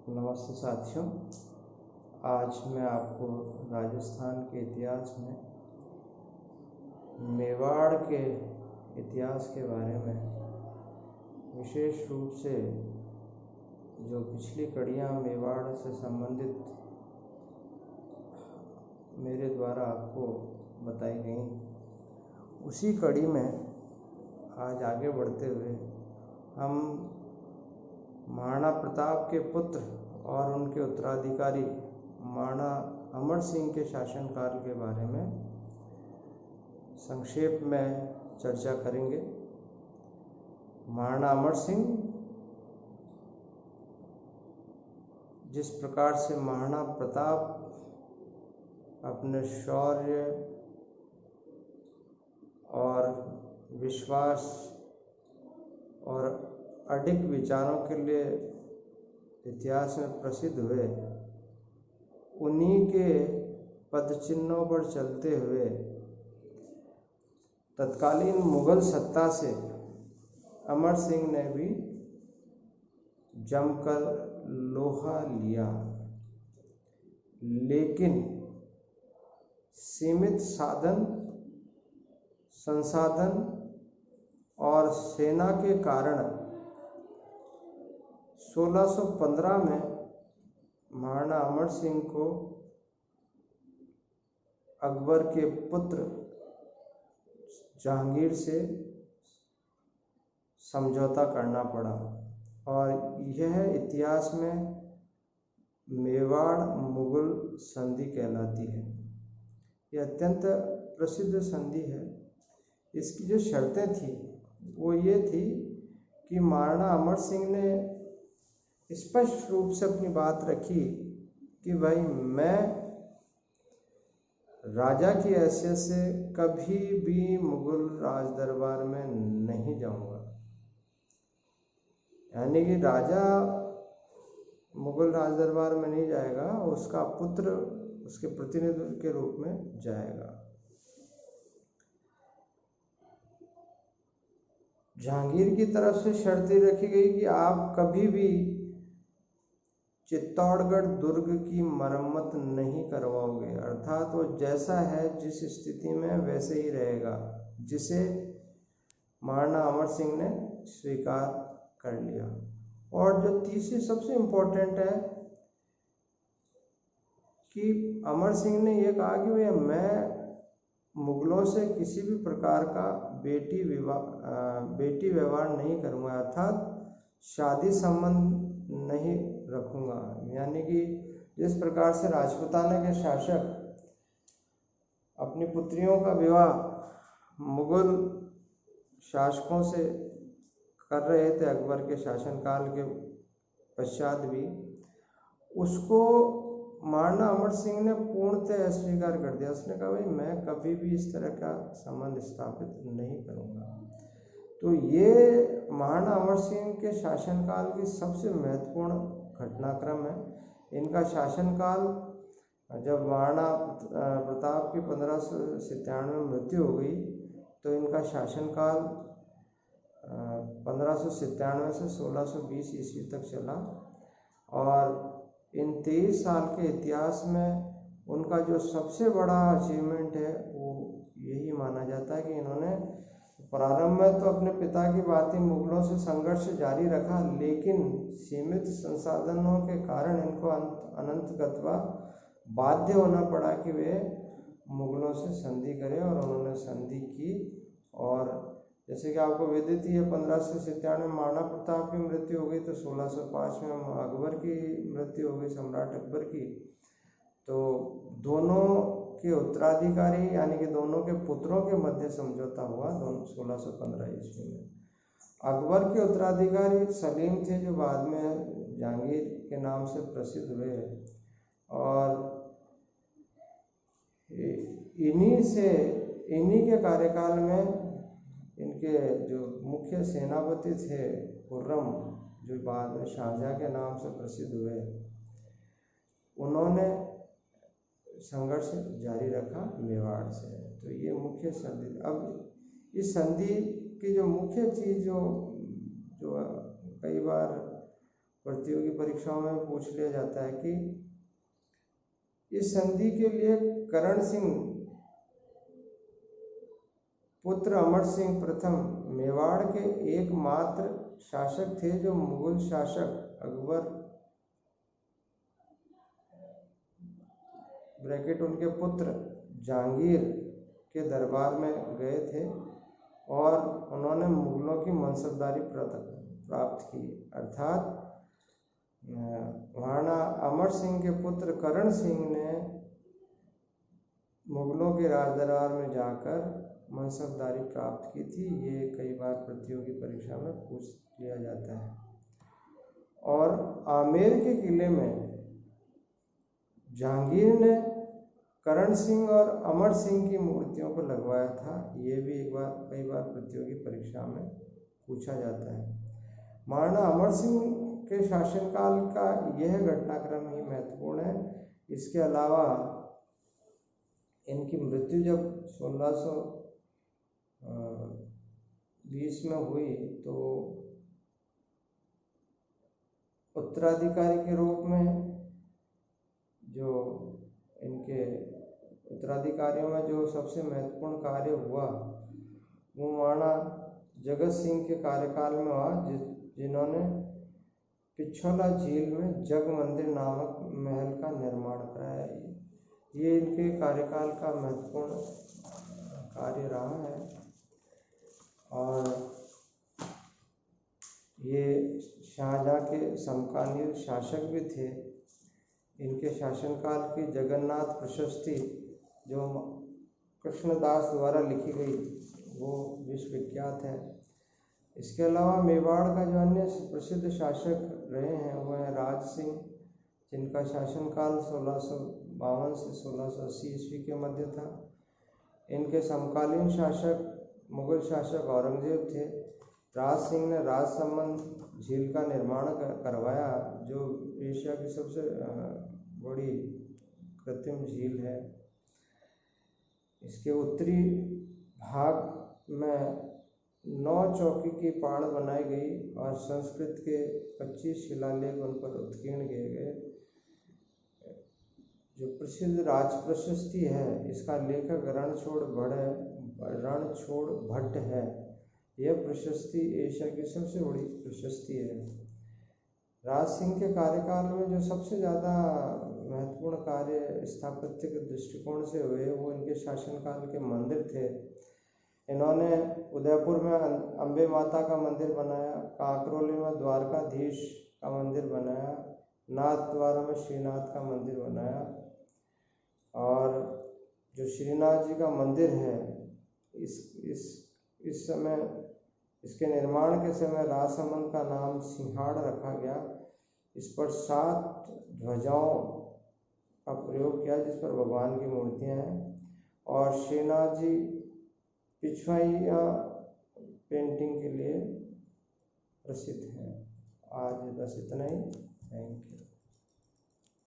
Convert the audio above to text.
नमस्ते साथियों। आज मैं आपको राजस्थान के इतिहास में मेवाड़ के इतिहास के बारे में विशेष रूप से जो पिछली कड़ियाँ मेवाड़ से संबंधित मेरे द्वारा आपको बताई गई, उसी कड़ी में आज आगे बढ़ते हुए हम महाराणा प्रताप के पुत्र और उनके उत्तराधिकारी महाराणा अमर सिंह के शासनकाल के बारे में संक्षेप में चर्चा करेंगे। महाराणा अमर सिंह जिस प्रकार से महाराणा प्रताप अपने शौर्य और विश्वास और अडिग विचारों के लिए इतिहास में प्रसिद्ध हुए, उन्हीं के पदचिन्हों पर चलते हुए तत्कालीन मुगल सत्ता से अमर सिंह ने भी जमकर लोहा लिया, लेकिन सीमित साधन संसाधन और सेना के कारण 1615 में महाराणा अमर सिंह को अकबर के पुत्र जहांगीर से समझौता करना पड़ा और यह इतिहास में मेवाड़ मुगल संधि कहलाती है। यह अत्यंत प्रसिद्ध संधि है। इसकी जो शर्तें थी वो ये थी कि महाराणा अमर सिंह ने स्पष्ट रूप से अपनी बात रखी कि भाई मैं राजा की हैसियत से कभी भी मुगल राज दरबार में नहीं जाऊंगा, यानी कि राजा मुगल राज दरबार में नहीं जाएगा, उसका पुत्र उसके प्रतिनिधि के रूप में जाएगा। जहांगीर की तरफ से शर्त रखी गई कि आप कभी भी चित्तौड़गढ़ दुर्ग की मरम्मत नहीं करवाओगे, अर्थात वो जैसा है जिस स्थिति में वैसे ही रहेगा, जिसे महाराणा अमर सिंह ने स्वीकार कर लिया। और जो तीसरी सबसे इम्पोर्टेंट है कि अमर सिंह ने यह कहा कि भैया मैं मुगलों से किसी भी प्रकार का बेटी व्यवहार नहीं करूँगा, अर्थात शादी संबंध नहीं रखूँगा। यानी कि जिस प्रकार से राजपूताना के शासक अपनी पुत्रियों का विवाह मुगल शासकों से कर रहे थे अकबर के शासनकाल के पश्चात भी, उसको महाराणा अमर सिंह ने पूर्णतः अस्वीकार कर दिया। उसने कहा भाई मैं कभी भी इस तरह का संबंध स्थापित नहीं करूँगा। तो ये महाराणा अमर सिंह के शासनकाल की सबसे महत्वपूर्ण घटनाक्रम है। इनका शासनकाल जब महाराणा प्रताप की 1597 में मृत्यु हो गई, तो इनका शासनकाल 1597 से 1620 ईस्वी तक चला और इन 23 साल के इतिहास में उनका जो सबसे बड़ा अचीवमेंट है वो यही माना जाता है कि इन्होंने प्रारंभ में तो अपने पिता की बातें मुगलों से संघर्ष जारी रखा, लेकिन सीमित संसाधनों के कारण इनको अनंत गत्वा बाध्य होना पड़ा कि वे मुगलों से संधि करें, और उन्होंने संधि की। और जैसे कि आपको विदित ही है 1597 में महाराणा प्रताप की मृत्यु हो गई, तो 1605 में अकबर की मृत्यु हो गई, सम्राट अकबर की। तो दोनों के उत्तराधिकारी यानी कि दोनों के पुत्रों के मध्य समझौता हुआ 1615 ईस्वी में। अकबर के उत्तराधिकारी सलीम थे, जो बाद में जहांगीर के नाम से प्रसिद्ध हुए, और इन्हीं के कार्यकाल में इनके जो मुख्य सेनापति थे खुर्रम, जो बाद में शाहजहां के नाम से प्रसिद्ध हुए, उन्होंने संघर्ष जारी रखा मेवाड़ से। तो ये मुख्य संधि। अब इस संधि की जो मुख्य चीज़ जो कई बार प्रतियोगी परीक्षाओं में पूछ लिया जाता है कि इस संधि के लिए करण सिंह पुत्र अमर सिंह प्रथम मेवाड़ के एकमात्र शासक थे जो मुगल शासक अकबर ब्रैकेट उनके पुत्र जहांगीर के दरबार में गए थे और उन्होंने मुगलों की मनसबदारी प्राप्त की। अर्थात महाराणा अमर सिंह के पुत्र करण सिंह ने मुगलों के राज दरबार में जाकर मनसबदारी प्राप्त की थी। ये कई बार प्रतियोगी परीक्षा में पूछ लिया जाता है। और आमेर के किले में जहांगीर ने करण सिंह और अमर सिंह की मूर्तियों को लगवाया था। ये भी कई बार प्रतियोगी परीक्षा में पूछा जाता है। महाराणा अमर सिंह के शासनकाल का यह घटनाक्रम ही महत्वपूर्ण है। इसके अलावा इनकी मृत्यु जब 1620 में हुई तो उत्तराधिकारी के रूप में जो इनके उत्तराधिकारियों में जो सबसे महत्वपूर्ण कार्य हुआ वो महाराणा जगत सिंह के कार्यकाल में हुआ, जिन्होंने पिछोला झील में जग मंदिर नामक महल का निर्माण कराया। ये इनके कार्यकाल का महत्वपूर्ण कार्य रहा है। और ये शाहजहाँ के समकालीन शासक भी थे। इनके शासनकाल की जगन्नाथ प्रशस्ति जो कृष्णदास द्वारा लिखी गई वो विश्वविख्यात है। इसके अलावा मेवाड़ का जो अन्य प्रसिद्ध शासक रहे हैं वो है राज सिंह, जिनका शासनकाल 1652 से 1680 ईस्वी के मध्य था। इनके समकालीन शासक मुगल शासक औरंगजेब थे। राज सिंह ने राजसमंद झील का निर्माण करवाया, जो एशिया की सबसे बड़ी कृत्रिम झील है। इसके उत्तरी भाग में 9 चौकी की पहाड़ बनाई गई और संस्कृत के 25 शिलालेख उन पर उत्कीर्ण किए गए। जो प्रसिद्ध राज प्रशस्ति है इसका लेखक रणछोड़ भट्ट है। यह प्रशस्ति एशिया की सबसे बड़ी प्रशस्ति है। राज सिंह के कार्यकाल में जो सबसे ज़्यादा महत्वपूर्ण कार्य स्थापत्य के दृष्टिकोण से हुए वो इनके शासनकाल के मंदिर थे। इन्होंने उदयपुर में अम्बे माता का मंदिर बनाया, काकरोली में द्वारकाधीश का मंदिर बनाया, नाथद्वारा में श्रीनाथ का मंदिर बनाया। और जो श्रीनाथ जी का मंदिर है इस समय इसके निर्माण के समय राजसमंद का नाम सिंहाड़ रखा गया। इस पर 7 ध्वजाओं का प्रयोग किया जिस पर भगवान की मूर्तियां हैं। और श्रीनाथ जी पिछवाइया पेंटिंग के लिए प्रसिद्ध हैं। आज बस इतना ही। Thank you.